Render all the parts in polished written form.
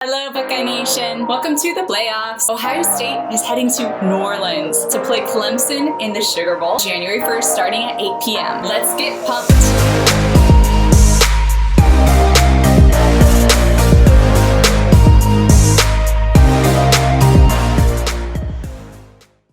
Hello, Buckeye Nation. Welcome to the playoffs. Ohio State is heading to New Orleans to play Clemson in the Sugar Bowl, January 1st, starting at 8 p.m. Let's get pumped.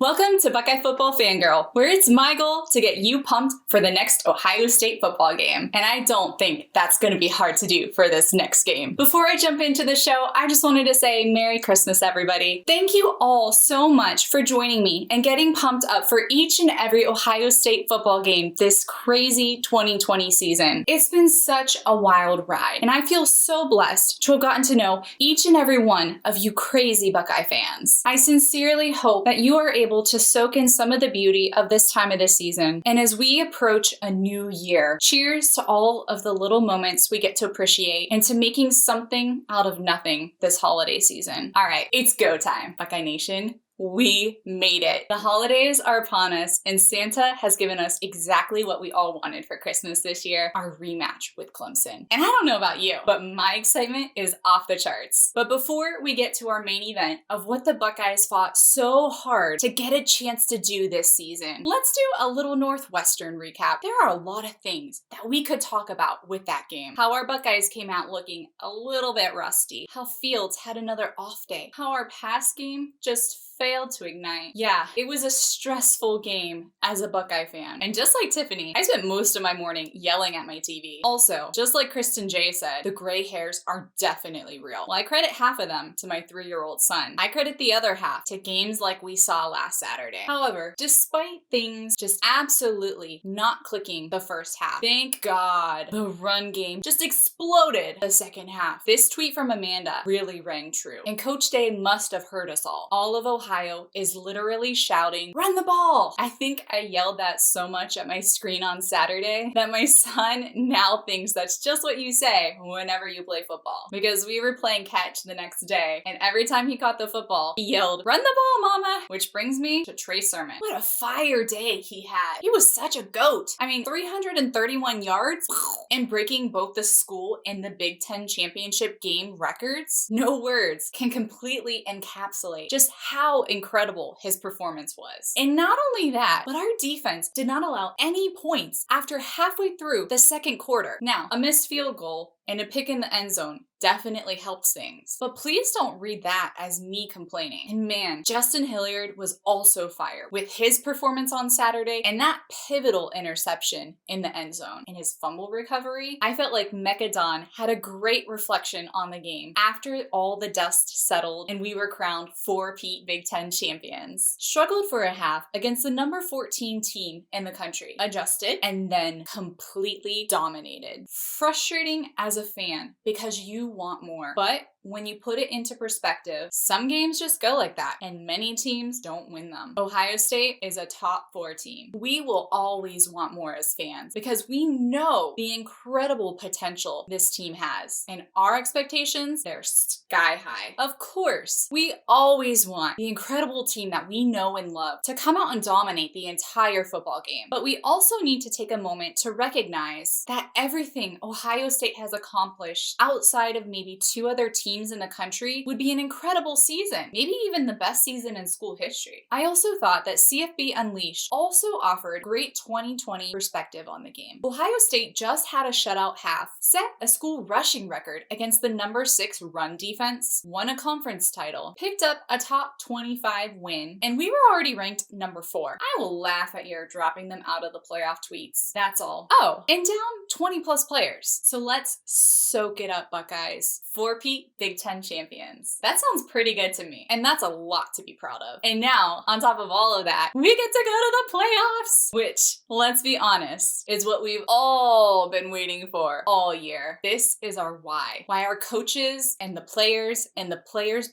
Welcome to Buckeye Football Fangirl, where it's my goal to get you pumped for the next Ohio State football game. And I don't think that's going to be hard to do for this next game. Before I jump into the show, I just wanted to say Merry Christmas, everybody. Thank you all so much for joining me and getting pumped up for each and every Ohio State football game this crazy 2020 season. It's been such a wild ride, and I feel so blessed to have gotten to know each and every one of you crazy Buckeye fans. I sincerely hope that you are able to soak in some of the beauty of this time of the season. And as we approach a new year, cheers to all of the little moments we get to appreciate and to making something out of nothing this holiday season. All right, it's go time, Buckeye Nation. We made it. The holidays are upon us, and Santa has given us exactly what we all wanted for Christmas this year, our rematch with Clemson. And I don't know about you, but my excitement is off the charts. But before we get to our main event of what the Buckeyes fought so hard to get a chance to do this season, let's do a little Northwestern recap. There are a lot of things that we could talk about with that game. How our Buckeyes came out looking a little bit rusty. How Fields had another off day. How our pass game just failed to ignite. Yeah, it was a stressful game as a Buckeye fan. And just like Tiffany, I spent most of my morning yelling at my TV. Also, just like Kristen J said, the gray hairs are definitely real. Well, I credit half of them to my 3-year-old son. I credit the other half to games like we saw last Saturday. However, despite things just absolutely not clicking the first half, thank God the run game just exploded the second half. This tweet from Amanda really rang true. And Coach Day must have heard us all. All of Ohio is literally shouting, "Run the ball!" I think I yelled that so much at my screen on Saturday that my son now thinks that's just what you say whenever you play football. Because we were playing catch the next day, and every time he caught the football, he yelled, "Run the ball, mama!" Which brings me to Trey Sermon. What a fire day he had. He was such a goat. I mean, 331 yards and breaking both the school and the Big Ten championship game records. No words can completely encapsulate just how incredible his performance was. And not only that, but our defense did not allow any points after halfway through the second quarter. Now, a missed field goal and a pick in the end zone definitely helps things. But please don't read that as me complaining. And man, Justin Hilliard was also fire with his performance on Saturday and that pivotal interception in the end zone. In his fumble recovery, I felt like Mecca Don had a great reflection on the game after all the dust settled and we were crowned 4-peat Big Ten champions. Struggled for a half against the number 14 team in the country, adjusted, and then completely dominated. Frustrating as a fan because you want more. But when you put it into perspective, some games just go like that, and many teams don't win them. Ohio State is a top 4 team. We will always want more as fans because we know the incredible potential this team has, and our expectations, they're sky high. Of course, we always want the incredible team that we know and love to come out and dominate the entire football game. But we also need to take a moment to recognize that everything Ohio State has accomplished outside of maybe 2 other teams in the country would be an incredible season, maybe even the best season in school history. I also thought that CFB Unleashed also offered great 2020 perspective on the game. Ohio State just had a shutout half, set a school rushing record against the number 6 run defense, won a conference title, picked up a top 25 win, and we were already ranked number 4. I will laugh at your dropping them out of the playoff tweets. That's all. Oh, and down 20 plus players. So let's soak it up, Buckeyes. 4-peat Big Ten champions. That sounds pretty good to me, and that's a lot to be proud of. And now, on top of all of that, we get to go to the playoffs, which, let's be honest, is what we've all been waiting for all year. This is our why. Why our coaches and the players'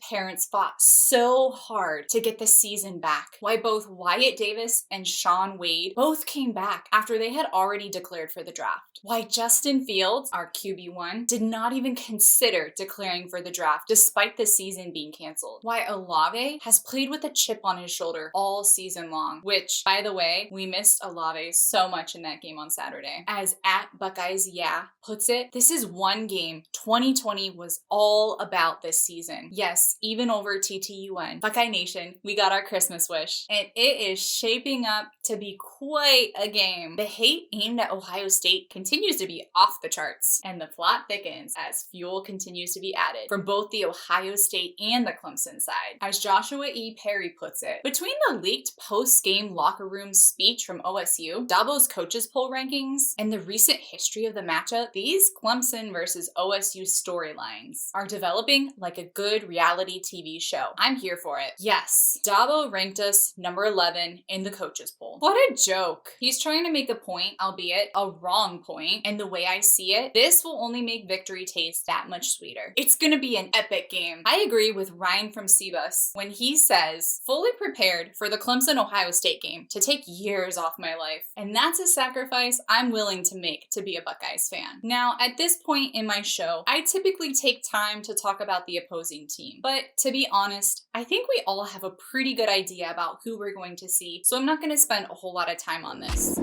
parents fought so hard to get the season back. Why both Wyatt Davis and Sean Wade both came back after they had already declared for the draft. Why Why Justin Fields, our QB1, did not even consider declaring for the draft despite the season being canceled. Why Olave has played with a chip on his shoulder all season long, which, by the way, we missed Olave so much in that game on Saturday. As @Buckeyes puts it, this is one game 2020 was all about this season. Yes, even over TTUN. Buckeye Nation, we got our Christmas wish, and it is shaping up to be quite a game. The hate aimed at Ohio State continues to be off the charts, and the plot thickens as fuel continues to be added from both the Ohio State and the Clemson side. As Joshua E. Perry puts it, between the leaked post-game locker room speech from OSU, Dabo's coaches poll rankings, and the recent history of the matchup, these Clemson versus OSU storylines are developing like a good reality TV show. I'm here for it. Yes, Dabo ranked us number 11 in the coaches poll. What a joke. He's trying to make a point, albeit a wrong point, and the way I see it, this will only make victory taste that much sweeter. It's gonna be an epic game. I agree with Ryan from Cebus when he says, fully prepared for the Clemson-Ohio State game to take years off my life, and that's a sacrifice I'm willing to make to be a Buckeyes fan. Now, at this point in my show, I typically take time to talk about the opposing team, but to be honest, I think we all have a pretty good idea about who we're going to see, so I'm not going to spend a whole lot of time on this.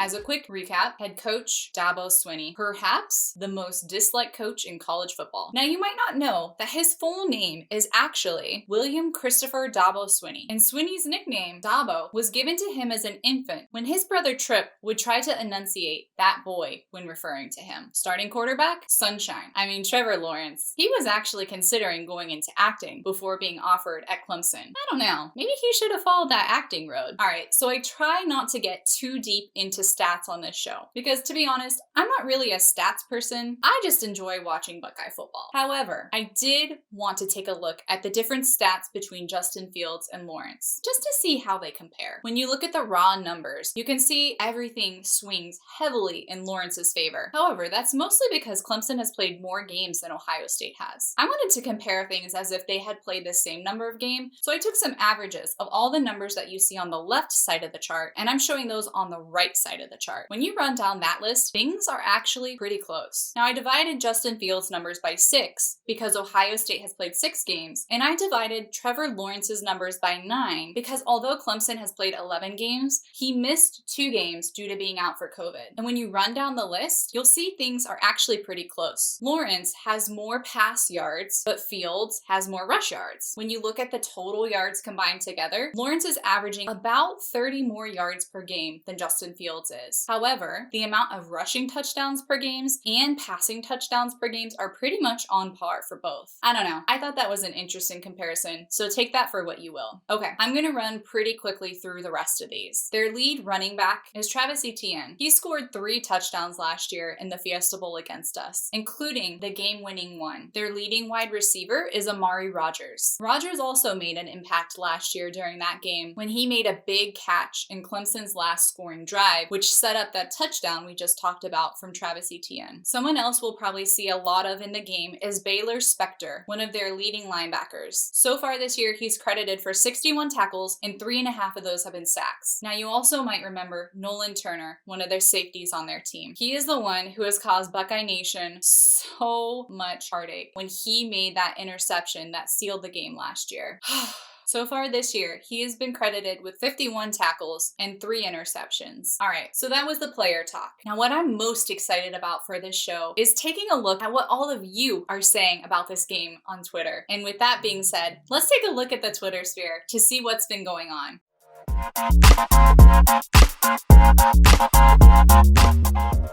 As a quick recap, head coach Dabo Swinney, perhaps the most disliked coach in college football. Now, you might not know that his full name is actually William Christopher Dabo Swinney, and Swinney's nickname, Dabo, was given to him as an infant when his brother Trip would try to enunciate that boy when referring to him. Starting quarterback, Sunshine. Trevor Lawrence. He was actually considering going into acting before being offered at Clemson. I don't know, maybe he should have followed that acting road. Alright, so I try not to get too deep into stats on this show, because to be honest, I'm not really a stats person. I just enjoy watching Buckeye football. However, I did want to take a look at the different stats between Justin Fields and Lawrence, just to see how they compare. When you look at the raw numbers, you can see everything swings heavily in Lawrence's favor. However, that's mostly because Clemson has played more games than Ohio State has. I wanted to compare things as if they had played the same number of games, so I took some averages of all the numbers that you see on the left side of the chart, and I'm showing those on the right side of the chart. When you run down that list, things are actually pretty close. Now, I divided Justin Fields' numbers by 6 because Ohio State has played 6 games, and I divided Trevor Lawrence's numbers by 9 because although Clemson has played 11 games, he missed 2 games due to being out for COVID. And when you run down the list, you'll see things are actually pretty close. Lawrence has more pass yards, but Fields has more rush yards. When you look at the total yards combined together, Lawrence is averaging about 30 more yards per game than Justin Fields is. However, the amount of rushing touchdowns per games and passing touchdowns per games are pretty much on par for both. I don't know. I thought that was an interesting comparison, so take that for what you will. Okay, I'm gonna run pretty quickly through the rest of these. Their lead running back is Travis Etienne. He scored 3 touchdowns last year in the Fiesta Bowl against us, including the game-winning one. Their leading wide receiver is Amari Rogers. Rogers also made an impact last year during that game when he made a big catch in Clemson's last scoring drive, which set up that touchdown we just talked about from Travis Etienne. Someone else we'll probably see a lot of in the game is Baylor Spector, one of their leading linebackers. So far this year, he's credited for 61 tackles, and 3.5 of those have been sacks. Now, you also might remember Nolan Turner, one of their safeties on their team. He is the one who has caused Buckeye Nation so much heartache when he made that interception that sealed the game last year. So far this year, he has been credited with 51 tackles and 3 interceptions. All right, so that was the player talk. Now, what I'm most excited about for this show is taking a look at what all of you are saying about this game on Twitter. And with that being said, let's take a look at the Twitter sphere to see what's been going on.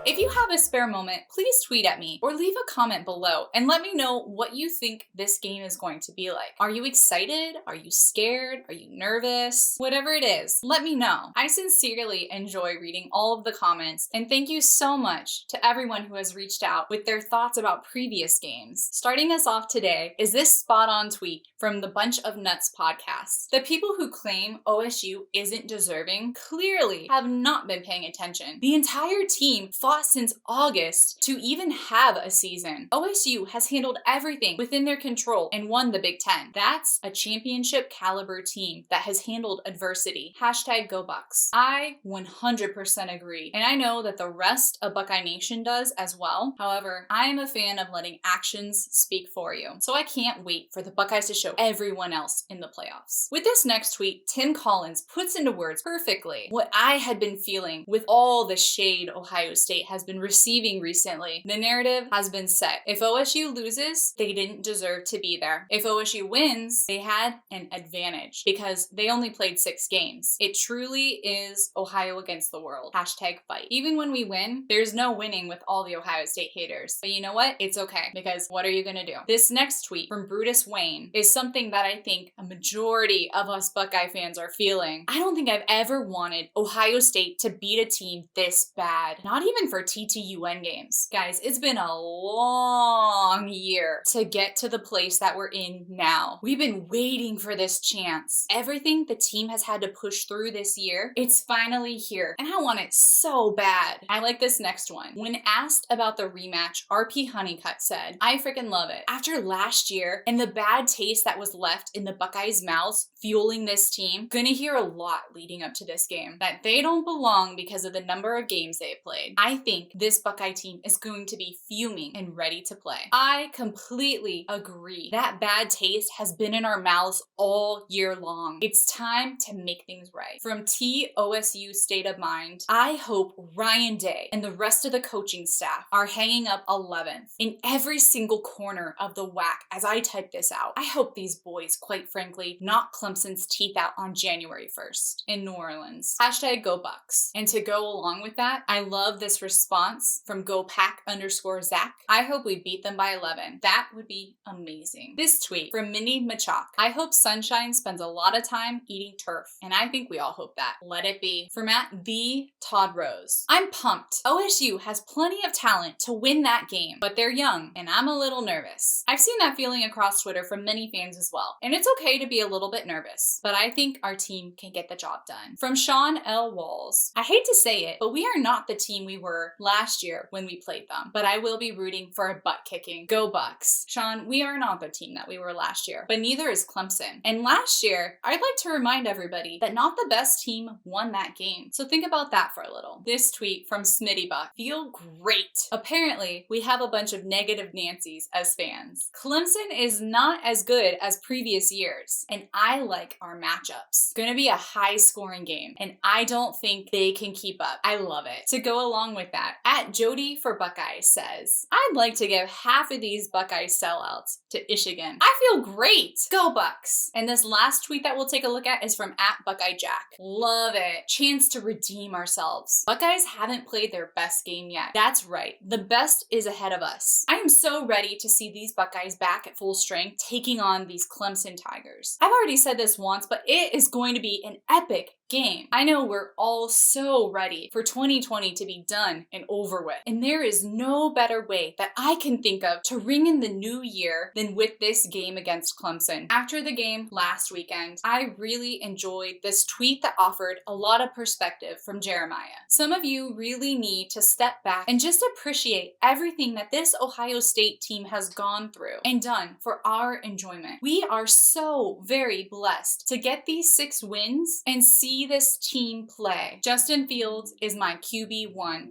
If you have a spare moment, please tweet at me or leave a comment below and let me know what you think this game is going to be like. Are you excited? Are you scared? Are you nervous? Whatever it is, let me know. I sincerely enjoy reading all of the comments, and thank you so much to everyone who has reached out with their thoughts about previous games. Starting us off today is this spot-on tweet from the Bunch of Nuts podcast. The people who claim OSU isn't deserving clearly have not been paying attention, the entire team fought since August to even have a season. OSU has handled everything within their control and won the Big Ten. That's a championship caliber team that has handled adversity. Hashtag go Bucks. I 100% agree. And I know that the rest of Buckeye Nation does as well. However, I am a fan of letting actions speak for you. So I can't wait for the Buckeyes to show everyone else in the playoffs. With this next tweet, Tim Collins puts into words perfectly what I had been feeling with all the shade Ohio State has been receiving recently. The narrative has been set. If OSU loses, they didn't deserve to be there. If OSU wins, they had an advantage because they only played 6 games. It truly is Ohio against the world. Hashtag fight. Even when we win, there's no winning with all the Ohio State haters. But you know what? It's okay, because what are you gonna do? This next tweet from Brutus Wayne is something that I think a majority of us Buckeye fans are feeling. I don't think I've ever wanted Ohio State to beat a team this bad. Not even for TTUN games. Guys, it's been a long year to get to the place that we're in now. We've been waiting for this chance. Everything the team has had to push through this year, it's finally here. And I want it so bad. I like this next one. When asked about the rematch, RP Honeycutt said, I freaking love it. After last year and the bad taste that was left in the Buckeyes' mouths fueling this team, gonna hear a lot leading up to this game. That they don't belong because of the number of games they've played. I think this Buckeye team is going to be fuming and ready to play. I completely agree. That bad taste has been in our mouths all year long. It's time to make things right. From TOSU State of Mind, I hope Ryan Day and the rest of the coaching staff are hanging up 11th in every single corner of the WAC as I type this out. I hope these boys, quite frankly, knock Clemson's teeth out on January 1st in New Orleans. Hashtag go Bucks. And to go along with that, I love this response from GoPack_Zach. I hope we beat them by 11. That would be amazing. This tweet from Minnie Machak. I hope Sunshine spends a lot of time eating turf. And I think we all hope that. Let it be. From the Todd Rose. I'm pumped. OSU has plenty of talent to win that game, but they're young and I'm a little nervous. I've seen that feeling across Twitter from many fans as well. And it's okay to be a little bit nervous, but I think our team can get the job done. From Sean L. Walls. I hate to say it, but we are not the team we were last year when we played them, but I will be rooting for a butt kicking. Go Bucks. Sean, we are not the team that we were last year, but neither is Clemson. And last year, I'd like to remind everybody that not the best team won that game. So think about that for a little. This tweet from Smitty Buck. Feel great. Apparently, we have a bunch of negative Nancys as fans. Clemson is not as good as previous years, and I like our matchups. Gonna be a high scoring game, and I don't think they can keep up. I love it. To go along with that, at Jody for Buckeye says, I'd like to give half of these Buckeye sellouts to Michigan. I feel great. Go Bucks. And this last tweet that we'll take a look at is from at Buckeye Jack. Love it. Chance to redeem ourselves. Buckeyes haven't played their best game yet. That's right. The best is ahead of us. I am so ready to see these Buckeyes back at full strength taking on these Clemson Tigers. I've already said this once, but it is going to be an epic game. I know we're all so ready for 2020 to be done and over with. And there is no better way that I can think of to ring in the new year than with this game against Clemson. After the game last weekend, I really enjoyed this tweet that offered a lot of perspective from Jeremiah. Some of you really need to step back and just appreciate everything that this Ohio State team has gone through and done for our enjoyment. We are so very blessed to get these 6 wins and see this team play. Justin Fields is my QB1.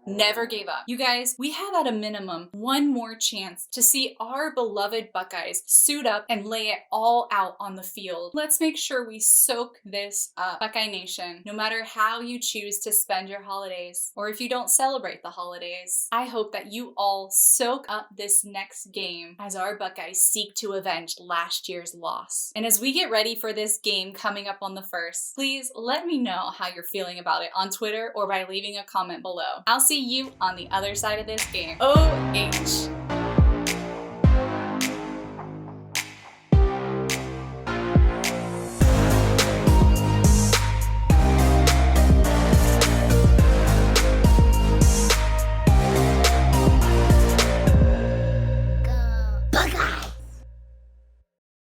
Never gave up. You guys, we have at a minimum one more chance to see our beloved Buckeyes suit up and lay it all out on the field. Let's make sure we soak this up. Buckeye Nation, no matter how you choose to spend your holidays, or if you don't celebrate the holidays, I hope that you all soak up this next game as our Buckeyes seek to avenge last year's loss. And as we get ready for this game coming up on the 1st, please let me know how you're feeling about it on Twitter or by leaving a comment below. I'll see you on the other side of this game. OH.